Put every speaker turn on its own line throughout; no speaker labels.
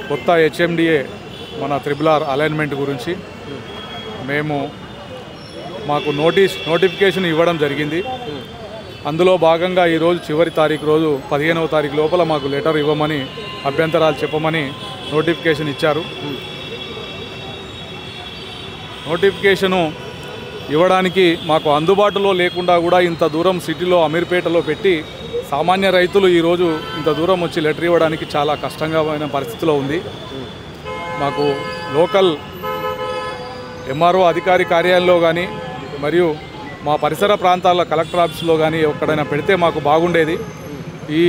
కొత్త హెచ్ఎండిఏ మన RRR alignment గురించి మాకు నోటిఫికేషన్ ఇవ్వడం జరిగింది. అందులో భాగంగా ఈరోజు చివరి తారీఖు రోజు 15వ తారీఖు లోపల మాకు లెటర్ ఇవ్వమని, అభ్యంతరాలు చెప్పమని నోటిఫికేషన్ ఇచ్చారు. నోటిఫికేషను ఇవ్వడానికి మాకు అందుబాటులో లేకుండా కూడా ఇంత దూరం సిటీలో అమీర్పేటలో పెట్టి సామాన్య రైతులు ఈరోజు ఇంత దూరం వచ్చి లెటర్ ఇవ్వడానికి చాలా కష్టంగా పరిస్థితిలో ఉంది. మాకు లోకల్ ఎంఆర్ఓ అధికారి కార్యాలయంలో కానీ మరియు మా పరిసర ప్రాంతాల కలెక్టర్ ఆఫీస్లో కానీ ఎక్కడైనా పెడితే మాకు బాగుండేది. ఈ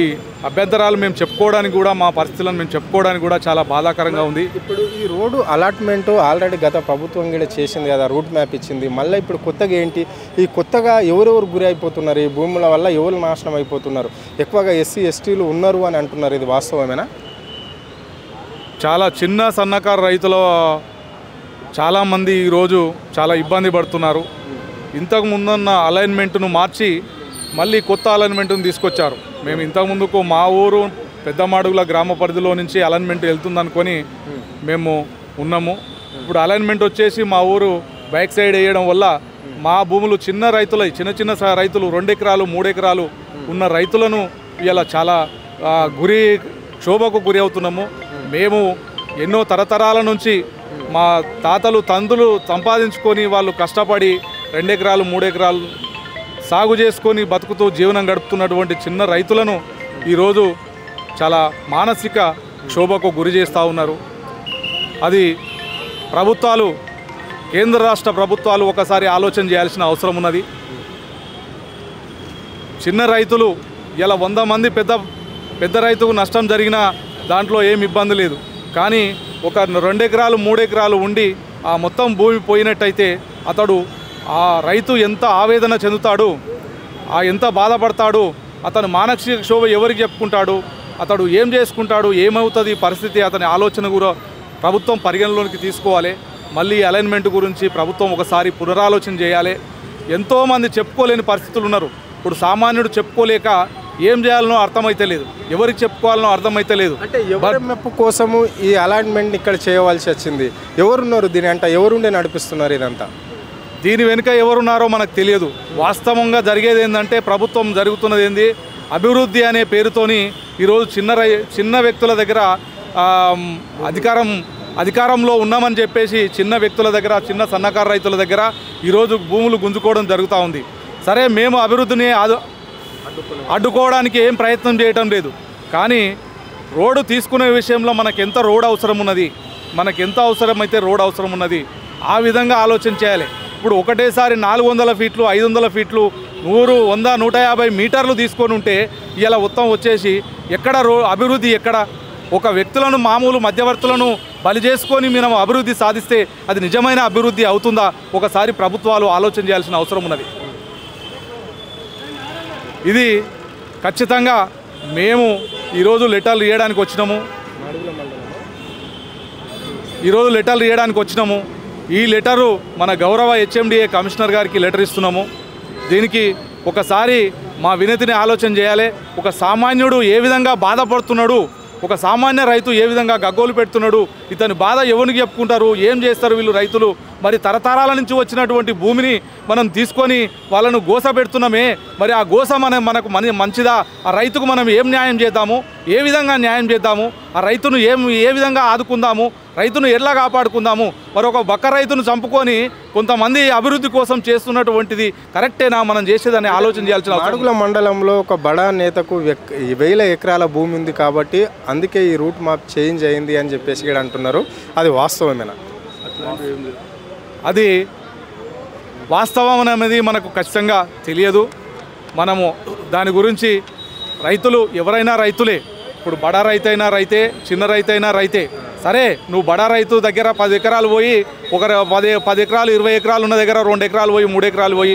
అభ్యంతరాలు మేము చెప్పుకోవడానికి కూడా, మా పరిస్థితులను మేము చెప్పుకోవడానికి కూడా చాలా బాధాకరంగా ఉంది.
ఇప్పుడు ఈ రోడ్డు అలాట్మెంటు ఆల్రెడీ గత ప్రభుత్వం కూడా చేసింది కదా, రూట్ మ్యాప్ ఇచ్చింది. మళ్ళీ ఇప్పుడు కొత్తగా ఏంటి, ఈ కొత్తగా ఎవరెవరు గురి అయిపోతున్నారు, ఈ భూముల వల్ల ఎవరు నాశనం అయిపోతున్నారు? ఎక్కువగా ఎస్సీ ఎస్టీలు ఉన్నారు అని అంటున్నారు. ఇది వాస్తవమేనా?
చాలా చిన్న సన్నకారు రైతుల చాలామంది ఈరోజు చాలా ఇబ్బంది పడుతున్నారు. ఇంతకు ముందున్న అలైన్మెంట్ను మార్చి మళ్ళీ కొత్త అలైన్మెంట్ను తీసుకొచ్చారు. మేము ఇంతకుముందుకు మా ఊరు పెద్దమాడుగుల గ్రామ పరిధిలో నుంచి అలైన్మెంట్ వెళ్తుందనుకొని మేము ఉన్నాము. ఇప్పుడు అలైన్మెంట్ వచ్చేసి మా ఊరు బ్యాక్ సైడ్ వేయడం వల్ల మా భూములు చిన్న రైతులు 2 ఎకరాలు 3 ఎకరాలు ఉన్న రైతులను ఇలా చాలా క్షోభకు గురి అవుతున్నాము. మేము ఎన్నో తరతరాల నుంచి మా తాతలు తండ్రులు సంపాదించుకొని వాళ్ళు కష్టపడి 2 ఎకరాలు 3 ఎకరాలు సాగు చేసుకొని బతుకుతూ జీవనం గడుపుతున్నటువంటి చిన్న రైతులను ఈరోజు చాలా మానసిక క్షోభకు గురి చేస్తూ ఉన్నారు. అది ప్రభుత్వాలు, కేంద్ర రాష్ట్ర ప్రభుత్వాలు ఒకసారి ఆలోచన చేయాల్సిన అవసరం ఉన్నది. చిన్న రైతులు ఇలా 100 మంది పెద్ద రైతుకు నష్టం జరిగినా దాంట్లో ఏమి ఇబ్బంది లేదు. కానీ ఒక 2 ఎకరాలు 3 ఎకరాలు ఉండి ఆ మొత్తం భూమి పోయినట్టయితే అతడు ఆ రైతు ఎంత ఆవేదన చెందుతాడు, ఎంత బాధపడతాడు, అతను మానసిక క్షోభ ఎవరికి చెప్పుకుంటాడు, అతడు ఏం చేసుకుంటాడు, ఏమవుతుంది పరిస్థితి, అతని ఆలోచన కూడా ప్రభుత్వం పరిగణలోనికి తీసుకోవాలి. మళ్ళీ అలైన్మెంట్ గురించి ప్రభుత్వం ఒకసారి పునరాలోచన చేయాలి. ఎంతోమంది చెప్పుకోలేని పరిస్థితులు ఉన్నారు. ఇప్పుడు సామాన్యుడు చెప్పుకోలేక ఏం చేయాలనో అర్థమైతే లేదు, ఎవరికి చెప్పుకోవాలనో అర్థమైతే లేదు.
అంటే ఎవరి మెప్పు కోసము ఈ అలాట్మెంట్ ఇక్కడ చేయవలసి వచ్చింది? ఎవరున్నారు దీని అంటే ఎవరుండే నడిపిస్తున్నారు ఇదంతా?
దీని వెనుక ఎవరున్నారో మనకు తెలియదు. వాస్తవంగా జరిగేది ఏంటంటే ప్రభుత్వం జరుగుతున్నది ఏంది, అభివృద్ధి అనే పేరుతోని ఈరోజు చిన్న వ్యక్తుల దగ్గర అధికారంలో ఉన్నామని చెప్పేసి చిన్న వ్యక్తుల దగ్గర, చిన్న సన్నకారు రైతుల దగ్గర ఈరోజు భూములు గుంజుకోవడం జరుగుతూ ఉంది. సరే, మేము అభివృద్ధిని అడ్డుకోవడానికి ఏం ప్రయత్నం చేయటం లేదు. కానీ రోడ్డు తీసుకునే విషయంలో మనకెంత రోడ్ అవసరం ఉన్నది, మనకెంత అవసరమైతే రోడ్ అవసరం ఉన్నది, ఆ విధంగా ఆలోచన చేయాలి. ఇప్పుడు ఒకటేసారి 400 ఫీట్లు 500 ఫీట్లు 100, 100, 150 మీటర్లు తీసుకొని ఉంటే ఇలా మొత్తం వచ్చేసి ఎక్కడ అభివృద్ధి ఎక్కడ? ఒక వ్యక్తులను, మామూలు మధ్యవర్తులను బలి చేసుకొని మనం అభివృద్ధి సాధిస్తే అది నిజమైన అభివృద్ధి అవుతుందా? ఒకసారి ప్రభుత్వాలు ఆలోచన చేయాల్సిన అవసరం ఉన్నది. ఇది ఖచ్చితంగా మేము ఈరోజు లెటర్లు ఇవ్వడానికి వచ్చినాము. ఈ లెటరు మన గౌరవ హెచ్ఎండిఏ కమిషనర్ గారికి లెటర్ ఇస్తున్నాము. దీనికి ఒకసారి మా వినతిని ఆలోచన చేయాలి. ఒక సామాన్యుడు ఏ విధంగా బాధపడుతున్నాడు, ఒక సామాన్య రైతు ఏ విధంగా గగ్గోలు పెడుతున్నాడు, ఇతని బాధ ఎవరికి చెప్పుకుంటారు, ఏం చేస్తారు వీళ్ళు రైతులు? మరి తరతరాల నుంచి వచ్చినటువంటి భూమిని మనం తీసుకొని వాళ్ళను గోస పెడుతున్నామే, మరి ఆ గోస మనకు మంచిదా? ఆ రైతుకు మనం ఏం న్యాయం చేద్దాము, ఏ విధంగా న్యాయం చేద్దాము, ఆ రైతును ఏ విధంగా ఆదుకుందాము, రైతును ఎట్లా కాపాడుకుందాము? మరొక బక్క రైతును చంపుకొని కొంతమంది అభివృద్ధి కోసం చేస్తున్నటువంటిది కరెక్టేనా మనం చేసేదని ఆలోచన చేయాల్సిన.
మాడుగుల మండలంలో ఒక బడా నేతకు 1000 ఎకరాల భూమి ఉంది కాబట్టి అందుకే ఈ రూట్ మ్యాప్ చేంజ్ అయింది అని చెప్పేసి కూడా అంటున్నారు. అది వాస్తవమేనా?
అది వాస్తవం అనేది మనకు ఖచ్చితంగా తెలియదు. మనము దాని గురించి రైతులు ఎవరైనా రైతులే. ఇప్పుడు బడా రైతు అయినా రైతే, చిన్న రైతు అయినా రైతే. సరే, నువ్వు బడా రైతు దగ్గర 10 ఎకరాలు పోయి, ఒక 10 ఎకరాలు 20 ఎకరాలు ఉన్న దగ్గర 2 ఎకరాలు పోయి, 3 ఎకరాలు పోయి,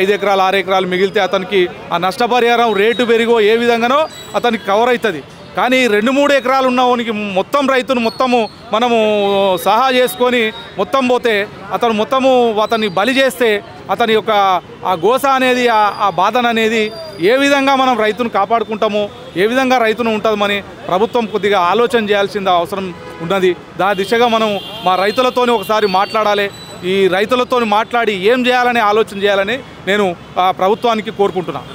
5 ఎకరాలు 6 ఎకరాలు మిగిలితే అతనికి ఆ నష్టపరిహారం రేటు పెరిగో ఏ విధంగానో అతనికి కవర్ అవుతుంది. కానీ 2-3 ఎకరాలు ఉన్నవానికి మొత్తం రైతును మనము సహా చేసుకొని మొత్తం పోతే అతన్ని బలి చేస్తే అతని యొక్క ఆ గోస అనేది, ఆ బాధన అనేది ఏ విధంగా మనం రైతును కాపాడుకుంటామో, ఏ విధంగా రైతును ఉంటుందని ప్రభుత్వం కొద్దిగా ఆలోచన చేయాల్సిన అవసరం ఉన్నది. దాని దిశగా మనం మా రైతులతోని ఒకసారి మాట్లాడాలి. ఈ రైతులతో మాట్లాడి ఏం చేయాలని ఆలోచన చేయాలని నేను ప్రభుత్వానికి కోరుకుంటున్నాను.